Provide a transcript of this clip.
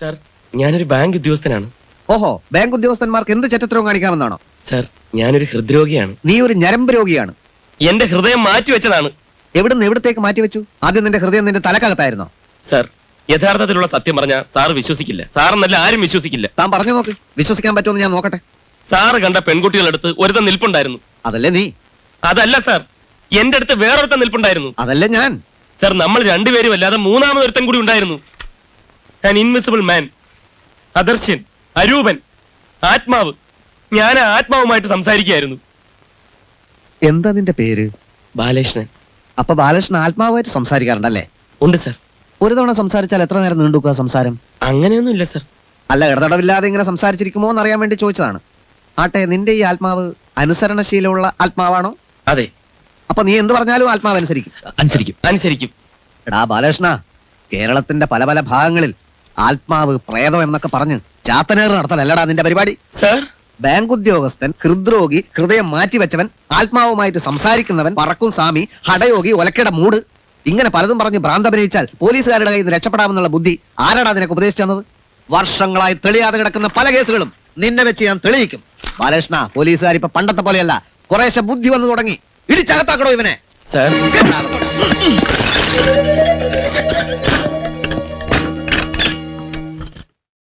Sir, ഞാനൊരു bank ഉദ്യോഗസ്ഥനാണ്. ഓഹോ, ബാങ്ക് ഉദ്യോഗസ്ഥന്മാർക്ക് എന്ത് ചെറ്റത്തരവും കാണിക്കാമെന്നാണോ? സർ, ഞാനൊരു ഹൃദ്രോഗിയാണ്. നീ ഒരു ഞരമ്പ് രോഗിയാണ്. എന്റെ ഹൃദയം മാറ്റിവെച്ചതാണ്. എവിടുന്ന് എവിടത്തേക്ക് മാറ്റിവെച്ചു? ആദ്യം നിന്റെ ഹൃദയം നിന്റെ തലക്കകത്തായിരുന്നോ? സർ, യഥാർത്ഥത്തിലുള്ള സത്യം പറഞ്ഞ സാർ വിശ്വസിക്കില്ല. സാറെന്നല്ല ആരും വിശ്വസിക്കില്ല. താൻ പറഞ്ഞു നോക്ക്, വിശ്വസിക്കാൻ പറ്റുമെന്ന് ഞാൻ നോക്കട്ടെ. സാറ് കണ്ട പെൺകുട്ടികളടുത്ത് ഒരുത്തൻ നിൽപ്പുണ്ടായിരുന്നു. അതല്ലേ നീ? അതല്ല സാർ, എന്റെ അടുത്ത് വേറൊരുത്തൻ നിൽപ്പുണ്ടായിരുന്നു. അതല്ലേ ഞാൻ? സർ, നമ്മൾ രണ്ടുപേരും അല്ലാതെ മൂന്നാമതൊരുത്തൻ കൂടി ഉണ്ടായിരുന്നു. ആൻ ഇൻവിസിബിൾ മാൻ, അദർശ്യൻ, അരൂപൻ, ആത്മാവ്. ഞാൻ ആ ആത്മാവുമായിട്ട് സംസാരിക്കുകയായിരുന്നു. എന്താ നിന്റെ പേര്? ബാലകൃഷ്ണൻ. അപ്പൊ ബാലകൃഷ്ണൻ ആത്മാവായിട്ട് സംസാരിക്കാറുണ്ടല്ലേ? ഉണ്ട് സർ. ഒരു തവണ സംസാരിച്ചാൽ എത്ര നേരം നീണ്ടുക്കുക സംസാരം? അങ്ങനെയൊന്നുമില്ല സർ. അല്ല, ഇടതടവില്ലാതെ ഇങ്ങനെ സംസാരിച്ചിരിക്കുമോ എന്ന് അറിയാൻ വേണ്ടി ചോദിച്ചതാണ്. ആട്ടെ, നിന്റെ ഈ ആത്മാവ് അനുസരണശീലമുള്ള ആത്മാവാണോ? അതെ. അപ്പൊ നീ എന്ത് പറഞ്ഞാലും ആത്മാവ് അനുസരിക്കും? അനുസരിക്കും. എടാ ബാലകൃഷ്ണ, കേരളത്തിന്റെ പല പല ഭാഗങ്ങളിൽ ആത്മാവ്, പ്രേതം എന്നൊക്കെ പറഞ്ഞ് ചാത്തനേറ് നടത്തലല്ലടാ നിന്റെ പരിപാടി. സർ, ബാങ്ക് ഉദ്യോഗസ്ഥൻ, ഹൃദ്രോഗി, ഹൃദയം മാറ്റിവെച്ചവൻ, ആത്മാവുമായിട്ട് സംസാരിക്കുന്നവൻ, പറക്കും സ്വാമി, ഹടയോഗി, ഒലക്കയുടെ മൂട്, ഇങ്ങനെ പലതും പറഞ്ഞ് ഭ്രാന്തഭിനയിച്ചാൽ പോലീസുകാരുടെ കയ്യിൽ നിന്ന് രക്ഷപ്പെടാമെന്നുള്ള ബുദ്ധി ആരാടാ നിനക്ക് ഉപദേശിച്ചു തന്നത്? വർഷങ്ങളായി തെളിയാതെ കിടക്കുന്ന പല കേസുകളും നിന്നെ വെച്ച് ഞാൻ തെളിയിക്കും. ബാലകൃഷ്ണ, പോലീസുകാർ ഇപ്പൊ പണ്ടത്തെ പോലെയല്ല, കുറേശ്ശെ ബുദ്ധി വന്നു തുടങ്ങി. ഇടിച്ചകത്താക്കണോ ഇവനെ? സർ.